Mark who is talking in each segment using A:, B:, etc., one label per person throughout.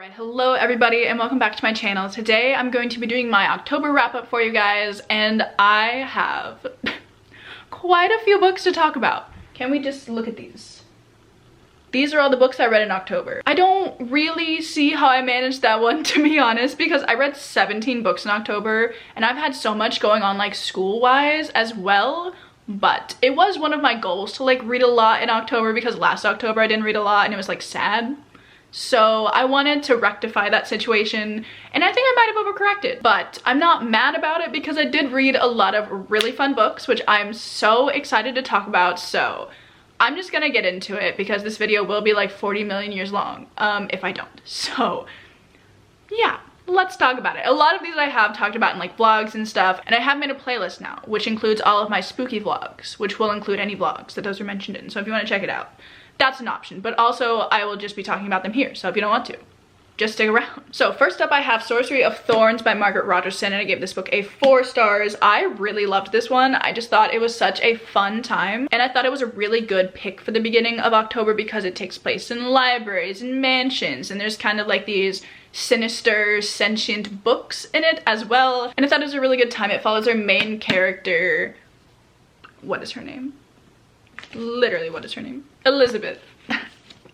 A: Alright, hello everybody and welcome back to my channel. Today I'm going to be doing my October wrap up for you guys and I have quite a few books to talk about. Can we just look at these? These are all the books I read in October. I don't really see how I managed that one, to be honest, because I read 17 books in October and I've had so much going on like school-wise as well. But it was one of my goals to like read a lot in October because last October I didn't read a lot and it was like sad. So I wanted to rectify that situation and I think I might have overcorrected, but I'm not mad about it because I did read a lot of really fun books, which I'm so excited to talk about. So I'm just gonna get into it because this video will be like 40 million years long if I don't. So yeah, let's talk about it. A lot of these I have talked about in like vlogs and stuff, and I have made a playlist now which includes all of my spooky vlogs, which will include any vlogs that those are mentioned in. So if you want to check it out, that's an option, but also I will just be talking about them here, so if you don't want to, just stick around. So first up I have Sorcery of Thorns by Margaret Rogerson, and I gave this book a 4 stars. I really loved this one. I just thought it was such a fun time, and I thought it was a really good pick for the beginning of October because it takes place in libraries and mansions, and there's kind of like these sinister, sentient books in it as well, and I thought it was a really good time. It follows our main character, what is her name? Literally, what is her name? Elizabeth.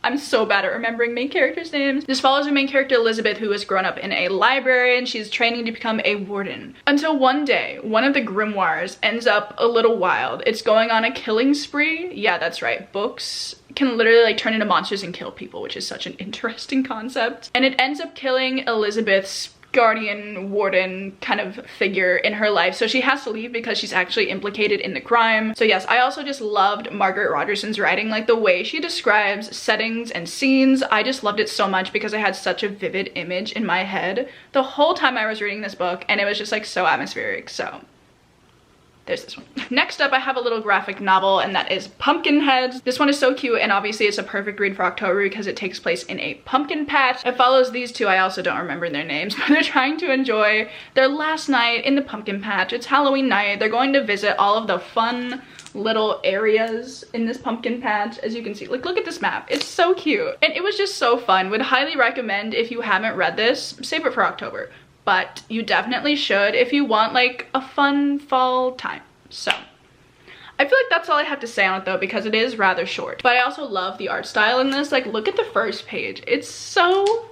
A: I'm so bad at remembering main characters' names. This follows our main character Elizabeth, who has grown up in a library and she's training to become a warden. Until one day, one of the grimoires ends up a little wild. It's going on a killing spree. Yeah, that's right. Books can literally like turn into monsters and kill people, which is such an interesting concept. And it ends up killing Elizabeth's guardian warden kind of figure in her life, so she has to leave because she's actually implicated in the crime. So yes, I also just loved Margaret Rogerson's writing, like the way she describes settings and scenes. I just loved it so much because I had such a vivid image in my head the whole time I was reading this book, and it was just like so atmospheric. So there's this one. Next up I have a little graphic novel, and that is Pumpkinheads. This one is so cute, and obviously it's a perfect read for October because it takes place in a pumpkin patch. It follows these two, I also don't remember their names, but they're trying to enjoy their last night in the pumpkin patch. It's Halloween night. They're going to visit all of the fun little areas in this pumpkin patch. As you can see, like, look at this map. It's so cute, and it was just so fun. Would highly recommend, if you haven't read this, save it for October. But you definitely should if you want like a fun fall time. So I feel like that's all I have to say on it though, because it is rather short. But I also love the art style in this. Like, look at the first page. It's so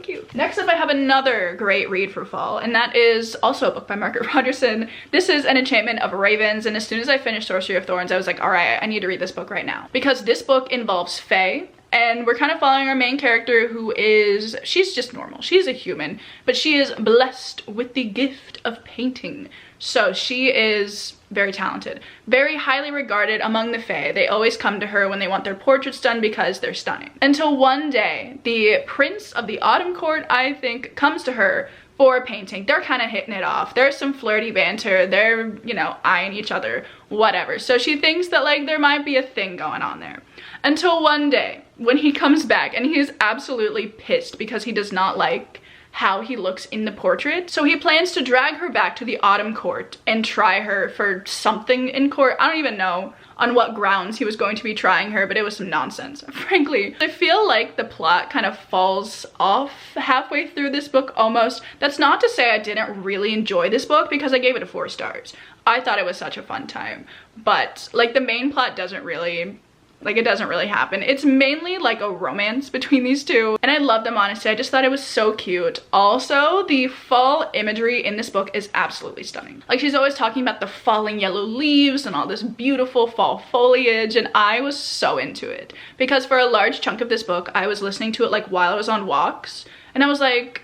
A: cute. Next up I have another great read for fall, and that is also a book by Margaret Rogerson. This is An Enchantment of Ravens, and as soon as I finished Sorcery of Thorns I was like, all right, I need to read this book right now, because this book involves fae. And we're kind of following our main character, who is, she's just normal. She's a human, but she is blessed with the gift of painting. So she is very talented, very highly regarded among the fae. They always come to her when they want their portraits done because they're stunning. Until one day, the prince of the Autumn Court, I think, comes to her for a painting. They're kind of hitting it off. There's some flirty banter. They're, you know, eyeing each other, whatever. So she thinks that like there might be a thing going on there. Until one day when he comes back and he is absolutely pissed because he does not like how he looks in the portrait. So he plans to drag her back to the Autumn Court and try her for something in court. I don't even know on what grounds he was going to be trying her, but it was some nonsense, frankly. I feel like the plot kind of falls off halfway through this book almost. That's not to say I didn't really enjoy this book, because I gave it a 4 stars. I thought it was such a fun time, but like the main plot doesn't really, like, it doesn't really happen. It's mainly like a romance between these two, and I love them, honestly. I just thought it was so cute. Also, the fall imagery in this book is absolutely stunning. Like, she's always talking about the falling yellow leaves and all this beautiful fall foliage, and I was so into it because for a large chunk of this book I was listening to it like while I was on walks, and I was like,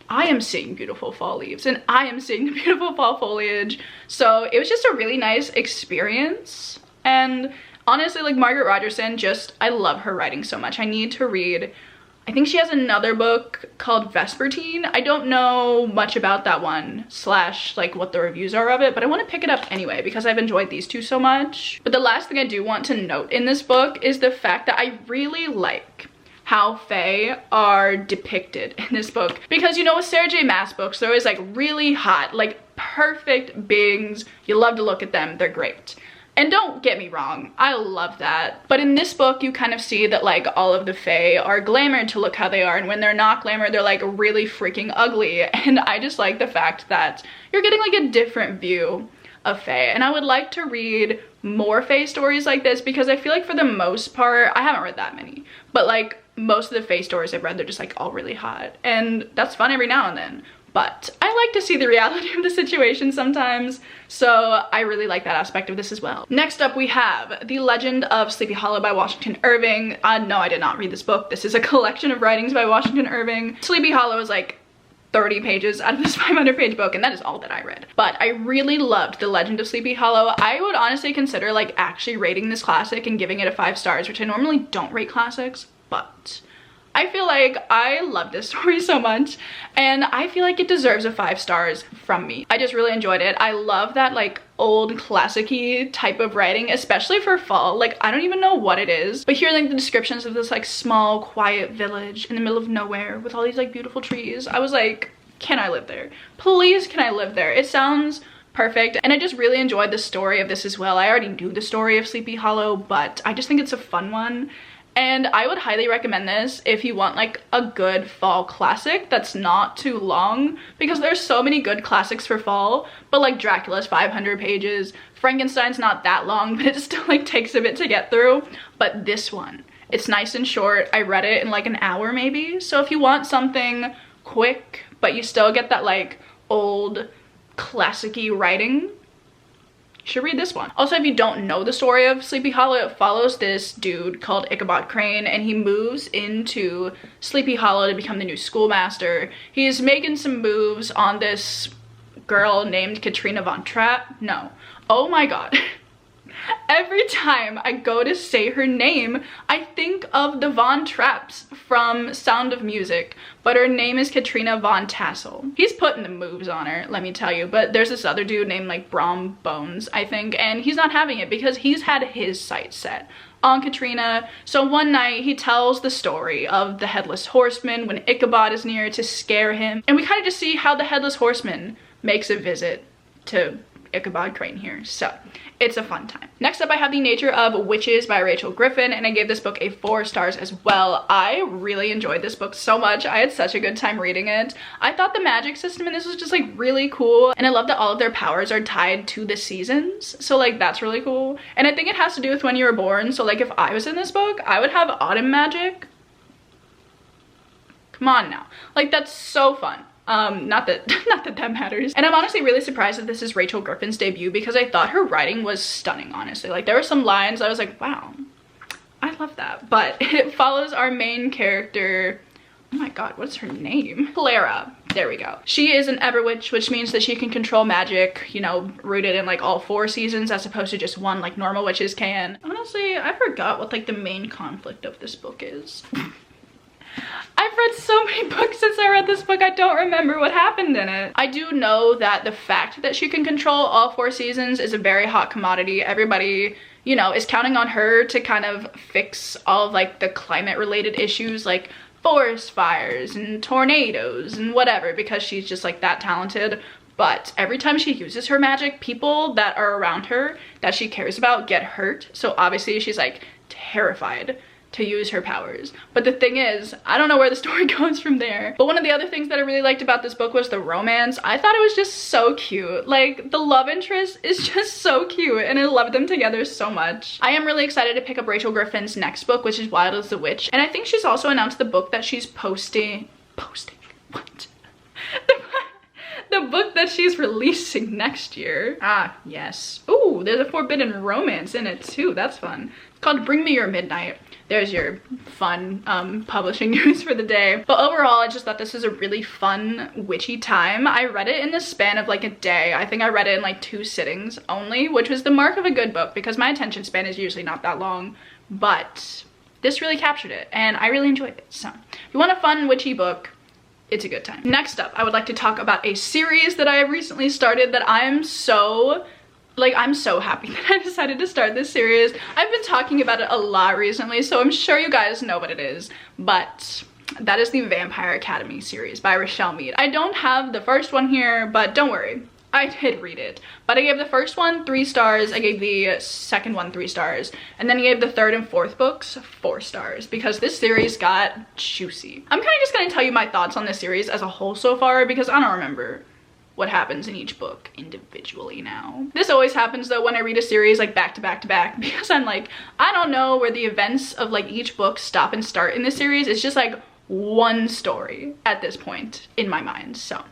A: I am seeing beautiful fall leaves and I am seeing the beautiful fall foliage. So it was just a really nice experience. And honestly, like, Margaret Rogerson, just, I love her writing so much. I need to read, I think she has another book called Vespertine. I don't know much about that one, slash like what the reviews are of it, but I want to pick it up anyway because I've enjoyed these two so much. But the last thing I do want to note in this book is the fact that I really like how fae are depicted in this book, because, you know, with Sarah J Maas books, they're always like really hot, like perfect beings. You love to look at them, they're great. And don't get me wrong, I love that. But in this book, you kind of see that like all of the fae are glamored to look how they are, and when they're not glamored, they're like really freaking ugly. And I just like the fact that you're getting like a different view of fae. And I would like to read more fae stories like this, because I feel like for the most part, I haven't read that many, but like most of the fae stories I've read, they're just like all really hot, and that's fun every now and then. But I like to see the reality of the situation sometimes, so I really like that aspect of this as well. Next up, we have The Legend of Sleepy Hollow by Washington Irving. No, I did not read this book. This is a collection of writings by Washington Irving. Sleepy Hollow is like 30 pages out of this 500-page book, and that is all that I read. But I really loved The Legend of Sleepy Hollow. I would honestly consider like actually rating this classic and giving it a 5 stars, which I normally don't rate classics, but I feel like I love this story so much, and I feel like it deserves a 5 stars from me. I just really enjoyed it. I love that like old classic-y type of writing, especially for fall. Like, I don't even know what it is, but hearing like the descriptions of this like small, quiet village in the middle of nowhere with all these like beautiful trees, I was like, can I live there? Please, can I live there? It sounds perfect, and I just really enjoyed the story of this as well. I already knew the story of Sleepy Hollow, but I just think it's a fun one. And I would highly recommend this if you want like a good fall classic that's not too long, because there's so many good classics for fall, but like Dracula's 500 pages, Frankenstein's not that long, but it still like takes a bit to get through. But this one, it's nice and short. I read it in like an hour maybe. So if you want something quick, but you still get that like old classic-y writing, should read this one. Also, if you don't know the story of Sleepy Hollow, it follows this dude called Ichabod Crane, and he moves into Sleepy Hollow to become the new schoolmaster. He's making some moves on this girl named Katrina Von Trapp. No. Oh my god. Every time I go to say her name, I think of the Von Trapps from Sound of Music, but her name is Katrina Von Tassel. He's putting the moves on her, let me tell you, but there's this other dude named like Brom Bones, I think, and he's not having it because he's had his sights set on Katrina. So one night he tells the story of the Headless Horseman when Ichabod is near to scare him, and we kind of just see how the Headless Horseman makes a visit to Ichabod Crane here. So it's a fun time. Next up, I have The Nature of Witches by Rachel Griffin, and I gave this book a 4 stars as well. I really enjoyed this book so much. I had such a good time reading it. I thought the magic system in this was just like really cool, and I love that all of their powers are tied to the seasons, so like that's really cool. And I think it has to do with when you were born. So like if I was in this book, I would have autumn magic. Come on now, like that's so fun. Not that that matters. And I'm honestly really surprised that this is Rachel Griffin's debut, because I thought her writing was stunning, honestly. Like there were some lines I was like, wow, I love that. But it follows our main character. Oh my god, what's her name? Clara. There we go. She is an Everwitch, which means that she can control magic, you know, rooted in like all 4 seasons as opposed to just one like normal witches can. Honestly, I forgot what like the main conflict of this book is. I've read so many books since I read this book, I don't remember what happened in it. I do know that the fact that she can control all 4 seasons is a very hot commodity. Everybody, you know, is counting on her to kind of fix all of like the climate related issues like forest fires and tornadoes and whatever, because she's just like that talented. But every time she uses her magic, people that are around her that she cares about get hurt. So obviously she's like terrified to use her powers. But the thing is, I don't know where the story goes from there. But one of the other things that I really liked about this book was the romance. I thought it was just so cute. Like the love interest is just so cute, and I love them together so much. I am really excited to pick up Rachel Griffin's next book, which is Wild as the Witch. And I think she's also announced the book that she's posting, what? The book that she's releasing next year. Ah, yes. Ooh, there's a forbidden romance in it too. That's fun. It's called Bring Me Your Midnight. There's your fun publishing news for the day. But overall, I just thought this was a really fun, witchy time. I read it in the span of like a day. I think I read it in like 2 sittings only, which was the mark of a good book because my attention span is usually not that long. But this really captured it, and I really enjoyed it. So if you want a fun, witchy book, it's a good time. Next up, I would like to talk about a series that I have recently started that I'm so happy that I decided to start this series. I've been talking about it a lot recently, so I'm sure you guys know what it is, but that is the Vampire Academy series by Rochelle Mead. I don't have the first one here, but don't worry. I did read it, but I gave the first one 3 stars, I gave the second one 3 stars, and then I gave the third and fourth books 4 stars because this series got juicy. I'm kind of just gonna tell you my thoughts on this series as a whole so far because I don't remember what happens in each book individually now. This always happens though when I read a series like back to back to back because I'm like, I don't know where the events of like each book stop and start in this series. It's just like one story at this point in my mind. So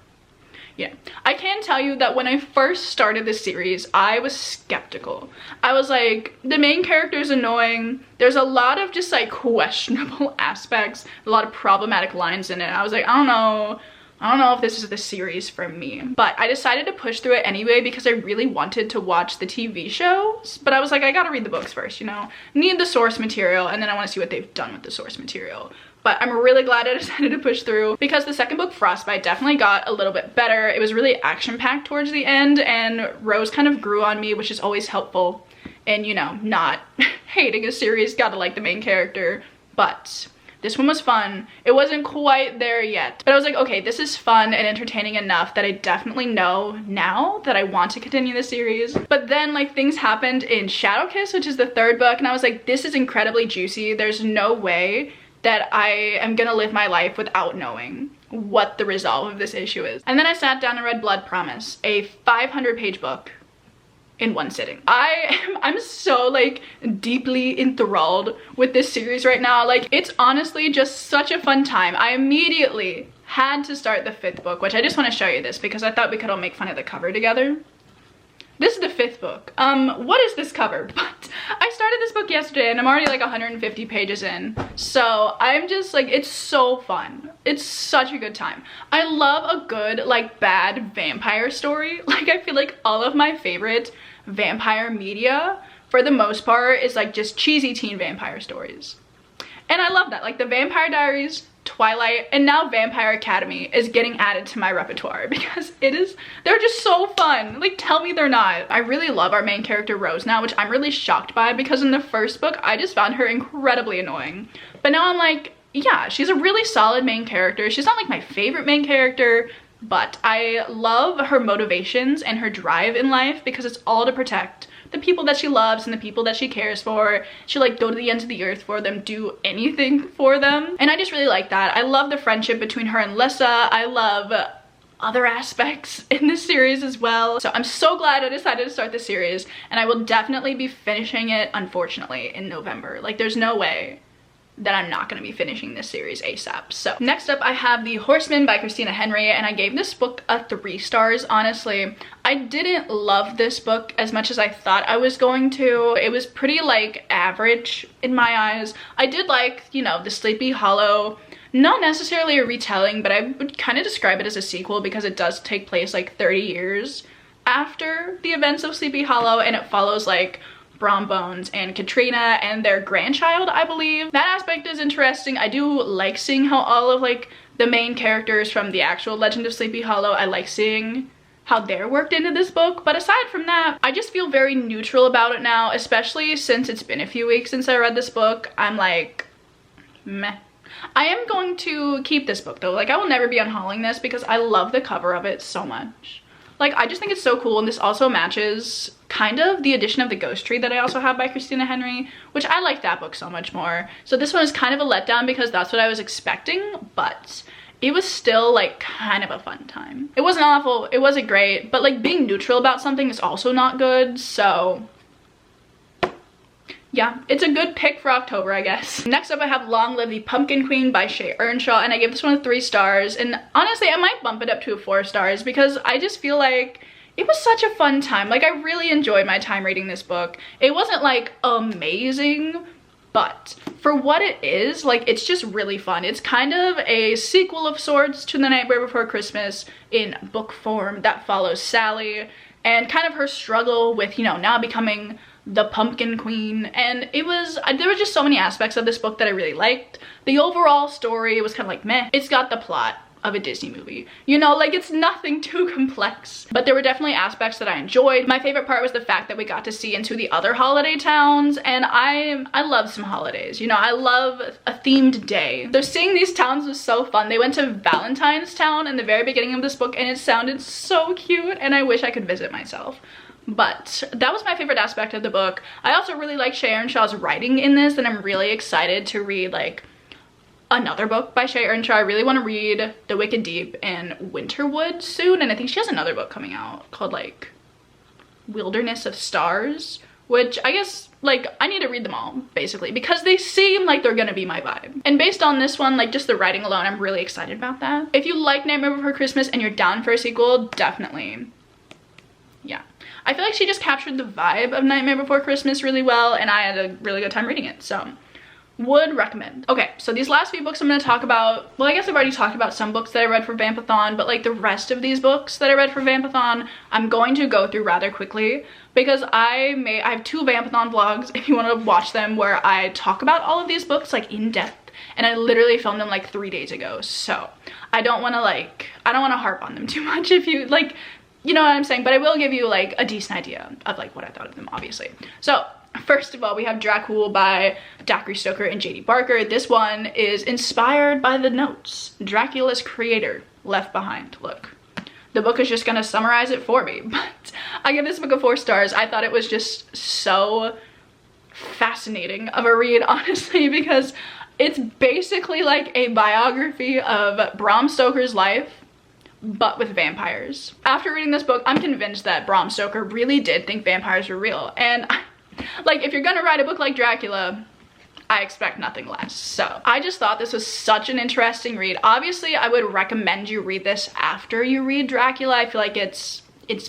A: yeah, I can tell you that when I first started this series, I was skeptical. I was like, the main character is annoying. There's a lot of just like questionable aspects, a lot of problematic lines in it. I was like, I don't know if this is the series for me. But I decided to push through it anyway because I really wanted to watch the TV shows. But I was like, I gotta read the books first, you know? Need the source material, and then I want to see what they've done with the source material. But I'm really glad I decided to push through because the second book, Frostbite, definitely got a little bit better. It was really action-packed towards the end, and Rose kind of grew on me, which is always helpful. And, you know, not hating a series, gotta like the main character. But this one was fun. It wasn't quite there yet, but I was like, okay, this is fun and entertaining enough that I definitely know now that I want to continue the series. But then like things happened in Shadow Kiss, which is the third book, and I was like, this is incredibly juicy. There's no way that I am gonna live my life without knowing what the resolve of this issue is. And then I sat down and read Blood Promise, a 500-page book in one sitting. I'm so like deeply enthralled with this series right now. Like, it's honestly just such a fun time. I immediately had to start the 5th book, which I just want to show you this because I thought we could all make fun of the cover together. This is the 5th book. What is this cover? But I started this book yesterday and I'm already like 150 pages in. So I'm just like, it's so fun. It's such a good time. I love a good like bad vampire story. Like, I feel like all of my favorite vampire media for the most part is like just cheesy teen vampire stories. And I love that. Like the Vampire Diaries, Twilight, and now Vampire Academy is getting added to my repertoire because they're just so fun. Like, tell me they're not. I really love our main character Rose now, which I'm really shocked by because in the first book I just found her incredibly annoying. But now I'm like, yeah, she's a really solid main character. She's not like my favorite main character, but I love her motivations and her drive in life because it's all to protect the people that she loves and the people that she cares for. She'll like go to the ends of the earth for them, do anything for them. And I just really like that. I love the friendship between her and Lissa. I love other aspects in this series as well. So I'm so glad I decided to start this series, and I will definitely be finishing it, unfortunately, in November. Like, there's no way that I'm not going to be finishing this series ASAP. So next up I have The Horseman by Christina Henry, and I gave this book a 3 stars. Honestly, I didn't love this book as much as I thought I was going to. It was pretty like average in my eyes. I did like, you know, the Sleepy Hollow, not necessarily a retelling, but I would kind of describe it as a sequel because it does take place like 30 years after the events of Sleepy Hollow, and it follows like Brom Bones and Katrina and their grandchild, I believe. That aspect is interesting. I do like seeing how all of like the main characters from the actual Legend of Sleepy Hollow, I like seeing how they're worked into this book. But aside from that, I just feel very neutral about it now, especially since it's been a few weeks since I read this book. I'm like, meh. I am going to keep this book though. Like, I will never be unhauling this because I love the cover of it so much. Like, I just think it's so cool, and this also matches kind of the edition of The Ghost Tree that I also have by Christina Henry, which I like that book so much more. So this one is kind of a letdown because that's what I was expecting, but it was still like kind of a fun time. It wasn't awful, it wasn't great, but like being neutral about something is also not good, so yeah, it's a good pick for October, I guess. Next up I have Long Live the Pumpkin Queen by Shay Earnshaw, and I gave this one 3 stars, and honestly I might bump it up to 4 stars because I just feel like it was such a fun time. Like, I really enjoyed my time reading this book. It wasn't like amazing, but for what it is, like, it's just really fun. It's kind of a sequel of sorts to The Nightmare Before Christmas in book form that follows Sally and kind of her struggle with, you know, now becoming the Pumpkin Queen. And there were just so many aspects of this book that I really liked. The overall story was kind of like meh. It's got the plot of a Disney movie. You know, like it's nothing too complex. But there were definitely aspects that I enjoyed. My favorite part was the fact that we got to see into the other holiday towns, and I love some holidays. You know, I love a themed day. So seeing these towns was so fun. They went to Valentine's Town in the very beginning of this book, and it sounded so cute, and I wish I could visit myself. But that was my favorite aspect of the book. I also really like Shea Earnshaw's writing in this, and I'm really excited to read like another book by Shea Earnshaw. I really want to read The Wicked Deep and Winterwood soon, and I think she has another book coming out called like Wilderness of Stars, which I guess like I need to read them all basically because they seem like they're gonna be my vibe. And based on this one, like just the writing alone, I'm really excited about that. If you like Nightmare Before Christmas and you're down for a sequel, definitely, yeah. I feel like she just captured the vibe of Nightmare Before Christmas really well, and I had a really good time reading it, so would recommend. Okay, so these last few books I'm going to talk about, well, I guess I've already talked about some books that I read for Vampathon, but like the rest of these books that I read for Vampathon, I'm going to go through rather quickly because I have 2 Vampathon vlogs if you want to watch them where I talk about all of these books like in depth, and I literally filmed them like 3 days ago, so I don't want to harp on them too much if you like, you know what I'm saying, but I will give you like a decent idea of like what I thought of them, obviously. So first of all, we have Dracul by Zachary Stoker and J.D. Barker. This one is inspired by the notes Dracula's creator left behind. Look, the book is just gonna summarize it for me, but I give this book a 4 stars. I thought it was just so fascinating of a read, honestly, because it's basically like a biography of Bram Stoker's life, but with vampires. After reading this book, I'm convinced that Bram Stoker really did think vampires were real, and like if you're gonna write a book like Dracula, I expect nothing less. So I just thought this was such an interesting read. Obviously, I would recommend you read this after you read Dracula. I feel like it's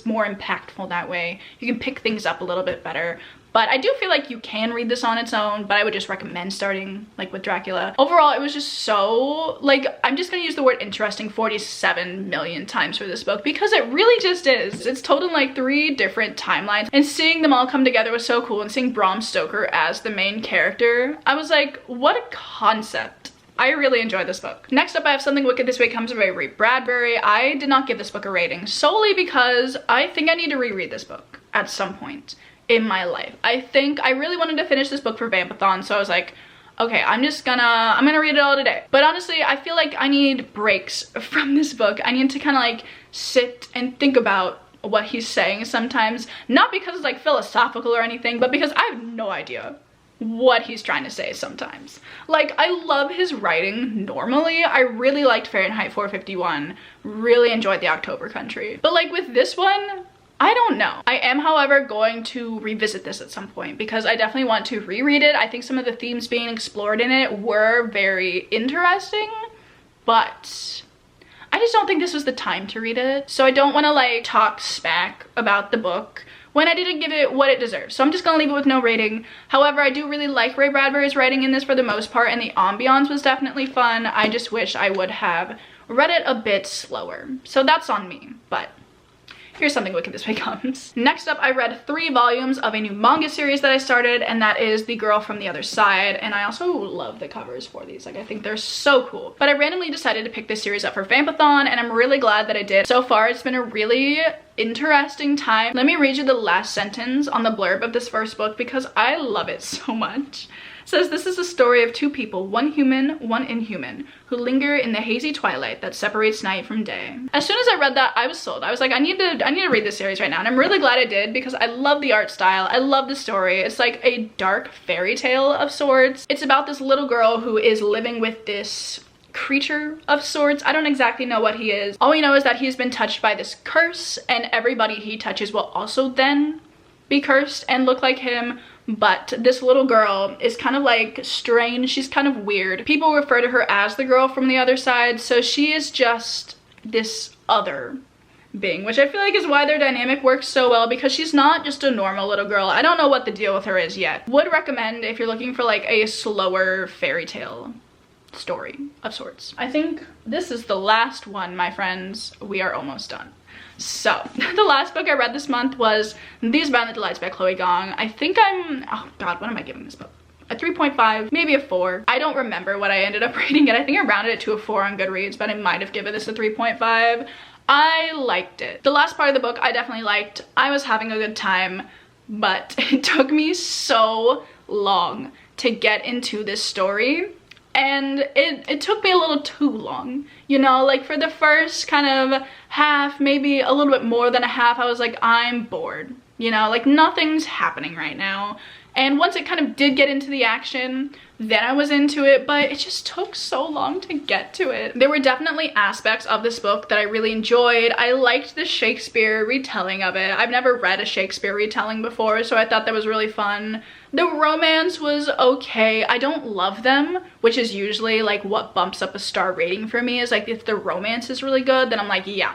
A: more impactful that way. You can pick things up a little bit better. But I do feel like you can read this on its own, but I would just recommend starting like with Dracula. Overall, it was just so, like, I'm just gonna use the word interesting 47 million times for this book because it really just is. It's told in like 3 different timelines, and seeing them all come together was so cool, and seeing Bram Stoker as the main character, I was like, what a concept. I really enjoyed this book. Next up, I have Something Wicked This Way Comes by Ray Bradbury. I did not give this book a rating solely because I think I need to reread this book at some point in my life. I think I really wanted to finish this book for Vampathon, so I was like, okay, I'm gonna read it all today. But honestly, I feel like I need breaks from this book. I need to kind of like sit and think about what he's saying sometimes, not because it's like philosophical or anything, but because I have no idea what he's trying to say sometimes. Like, I love his writing normally. I really liked Fahrenheit 451, really enjoyed The October Country, but like with this one, I don't know. I am, however, going to revisit this at some point because I definitely want to reread it. I think some of the themes being explored in it were very interesting, but I just don't think this was the time to read it. So I don't want to like talk smack about the book when I didn't give it what it deserves. So I'm just gonna leave it with no rating. However, I do really like Ray Bradbury's writing in this for the most part, and the ambiance was definitely fun. I just wish I would have read it a bit slower. So that's on me, but here's Something Wicked This Way Comes. Next up, I read 3 volumes of a new manga series that I started, and that is The Girl from the Other Side. And I also love the covers for these. Like, I think they're so cool. But I randomly decided to pick this series up for Vampathon, and I'm really glad that I did. So far, it's been a really interesting time. Let me read you the last sentence on the blurb of this first book because I love it so much. It says, this is a story of 2 people, one human, one inhuman, who linger in the hazy twilight that separates night from day. As soon as I read that, I was sold. I was like, I need to read this series right now, and I'm really glad I did because I love the art style. I love the story. It's like a dark fairy tale of sorts. It's about this little girl who is living with this creature of sorts. I don't exactly know what he is. All we know is that he's been touched by this curse, and everybody he touches will also then be cursed and look like him. But this little girl is kind of like strange. She's kind of weird. People refer to her as the girl from the other side, so she is just this other being, which I feel like is why their dynamic works so well, because she's not just a normal little girl. I don't know what the deal with her is yet. Would recommend if you're looking for like a slower fairy tale story of sorts. I think this is the last one, my friends. We are almost done. So the last book I read this month was These Violent Delights by Chloe Gong. I think oh god, what am I giving this book? a 3.5, maybe a 4. I don't remember what I ended up rating it. I think I rounded it to a 4 on Goodreads, but I might have given this a 3.5. I liked it. The last part of the book I definitely liked. I was having a good time, but it took me so long to get into this story. And it took me a little too long, you know, like for the first kind of half, maybe a little bit more than a half, I was like, I'm bored, you know, like nothing's happening right now. And once it kind of did get into the action, then I was into it, but it just took so long to get to it. There were definitely aspects of this book that I really enjoyed. I liked the Shakespeare retelling of it. I've never read a Shakespeare retelling before, so I thought that was really fun. The romance was okay. I don't love them, which is usually like what bumps up a star rating for me, is like if the romance is really good, then I'm like, yeah,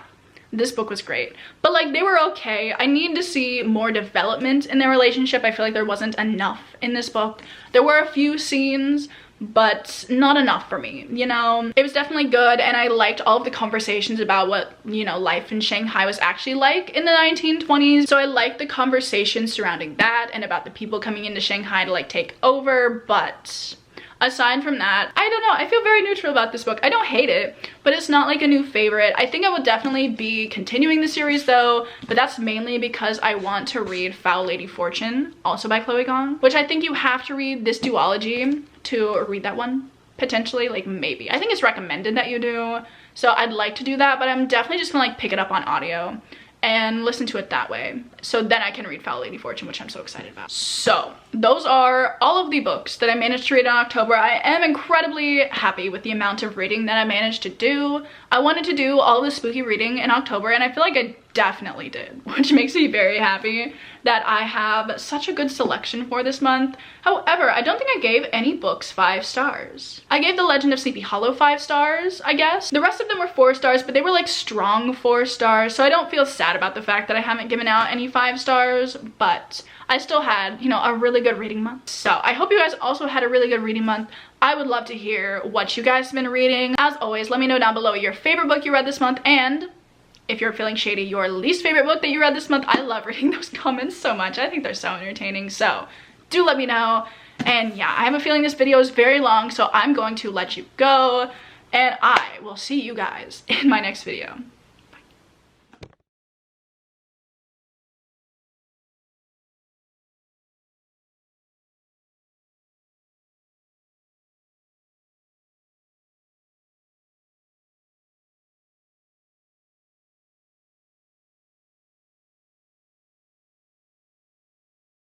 A: this book was great. But like they were okay. I need to see more development in their relationship. I feel like there wasn't enough in this book. There were a few scenes, but not enough for me, you know. It was definitely good, and I liked all of the conversations about what, you know, life in Shanghai was actually like in the 1920s. So I liked the conversations surrounding that and about the people coming into Shanghai to like take over. But aside from that, I don't know, I feel very neutral about this book. I don't hate it, but it's not like a new favorite. I think I will definitely be continuing the series though, but that's mainly because I want to read Foul Lady Fortune, also by Chloe Gong, which I think you have to read this duology to read that one, potentially, like maybe. I think it's recommended that you do, so I'd like to do that, but I'm definitely just gonna like pick it up on audio and listen to it that way, so then I can read Foul Lady Fortune, which I'm so excited about. So those are all of the books that I managed to read in October. I am incredibly happy with the amount of reading that I managed to do. I wanted to do all of the spooky reading in October, and I feel like I definitely did, which makes me very happy that I have such a good selection for this month. However, I don't think I gave any books 5 stars. I gave The Legend of Sleepy Hollow 5 stars, I guess. The rest of them were 4 stars, but they were like strong 4 stars, so I don't feel sad about the fact that I haven't given out any 5 stars, but I still had, you know, a really good reading month. So I hope you guys also had a really good reading month. I would love to hear what you guys have been reading. As always, let me know down below your favorite book you read this month, and if you're feeling shady, your least favorite book that you read this month. I love reading those comments so much. I think they're so entertaining, so do let me know. And yeah, I have a feeling this video is very long, so I'm going to let you go, and I will see you guys in my next video.